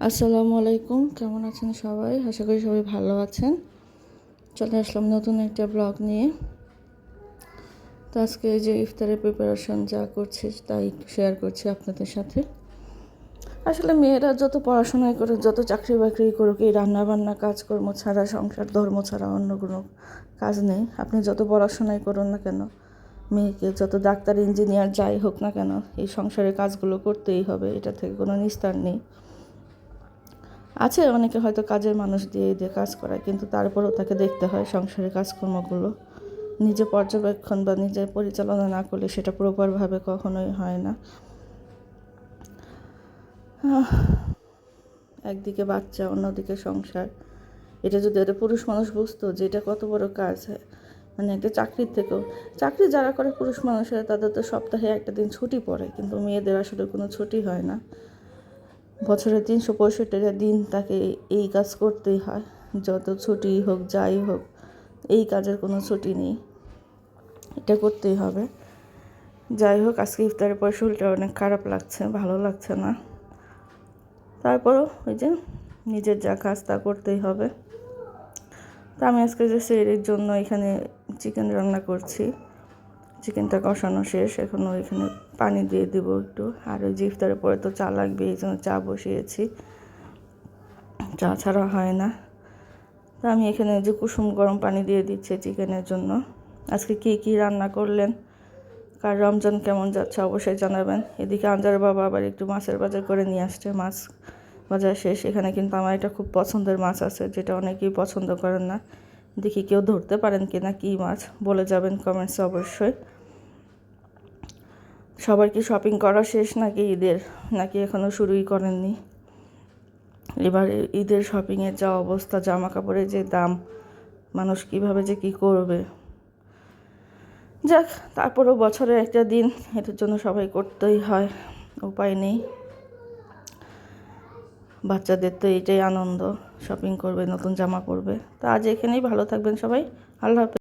আসসালামু আলাইকুম, কেমন আছেন সবাই? আশা করি সবাই ভালো আছেন। চলে আসলাম নতুন একটা ব্লগ নিয়ে। তো আজকে এই যে ইফতারের প্রিপারেশন যা করছি তাই শেয়ার করছি আপনাদের সাথে। আসলে মেয়েরা যত পড়াশোনাই করুক, যত চাকরি বাকরি করুক, এই রান্নাবান্না কাজকর্ম ছাড়া, সংসার ধর্ম ছাড়া অন্য কোনো কাজ নেই। আপনি যত পড়াশোনাই করুন না কেন, মেয়েকে যত ডাক্তার ইঞ্জিনিয়ার যাই হোক না কেন, এই সংসারের কাজগুলো করতেই হবে, এটা থেকে কোনো নিস্তার নেই। আছে অনেকে হয়তো কাজের মানুষ দিয়ে কাজ করায়, কিন্তু তারপরেও তাকে দেখতে হয় সংসারের কাজকর্মগুলো। নিজে পর্যবেক্ষণ বা নিজে পরিচালনা না করলে সেটা প্রপারভাবে কখনোই হয় না। একদিকে বাচ্চা, অন্যদিকে সংসার। এটা যদি একটা পুরুষ মানুষ বুঝতো যে এটা কত বড় কাজ, মানে একটা চাকরির থেকেও, চাকরি যারা করে পুরুষ মানুষেরা তাদের তো সপ্তাহে একটা দিন ছুটি পড়ে, কিন্তু মেয়েদের আসলে কোনো ছুটি হয় না। বছরে 365টা দিন তাকে এই কাজ করতেই হয়। যত ছুটি হোক যাই হোক, এই কাজের কোনো ছুটি নেই, এটা করতেই হবে। যাই হোক, আজকে ইফতারের পর শরীরটা অনেক খারাপ লাগছে, ভালো লাগছে না। তারপরও ওই যে নিজের যা কাজ তা করতেই হবে। তো আমি আজকে যে সেহরির জন্য এখানে চিকেন রান্না করছি। চিকেনটা কষানো শেষ, এখনও এখানে পানি দিয়ে দেবো একটু। আর ওই যে ইফতারের পরে তো চা লাগবে, এই জন্য চা বসিয়েছি, চা ছাড়া হয় না। তো আমি এখানে যে কুসুম গরম পানি দিয়ে দিচ্ছি চিকেনের জন্য। আজকে কী রান্না করলেন, কার রমজান কেমন যাচ্ছে অবশ্যই জানাবেন। এদিকে আঞ্জার বাবা আবার একটু মাছের বাজার করে নিয়ে আসছে, মাছ বাজার শেষ। এখানে কিন্তু আমার একটা খুব পছন্দের মাছ আছে, যেটা অনেকেই পছন্দ করেন না। দেখি কেউ ধরতে পারেন কিনা, কী মাছ বলে যাবেন কমেন্টসে অবশ্যই। সবার কি শপিং করা শেষ নাকি ঈদের, নাকি এখনও শুরুই করেননি? এবার ঈদের শপিংয়ের যা অবস্থা, জামা কাপড়ের যে দাম, মানুষ কিভাবে যে কী করবে। যাক, তারপরেও বছরে একটা দিন, এটার জন্য সবাই করতেই হয়, উপায় নেই। বাচ্চাদের তো এইটাই আনন্দ, শপিং করবে, নতুন জামা পরবে। তো আজ এখানেই, ভালো থাকবেন সবাই, আল্লাহ হাফেজ।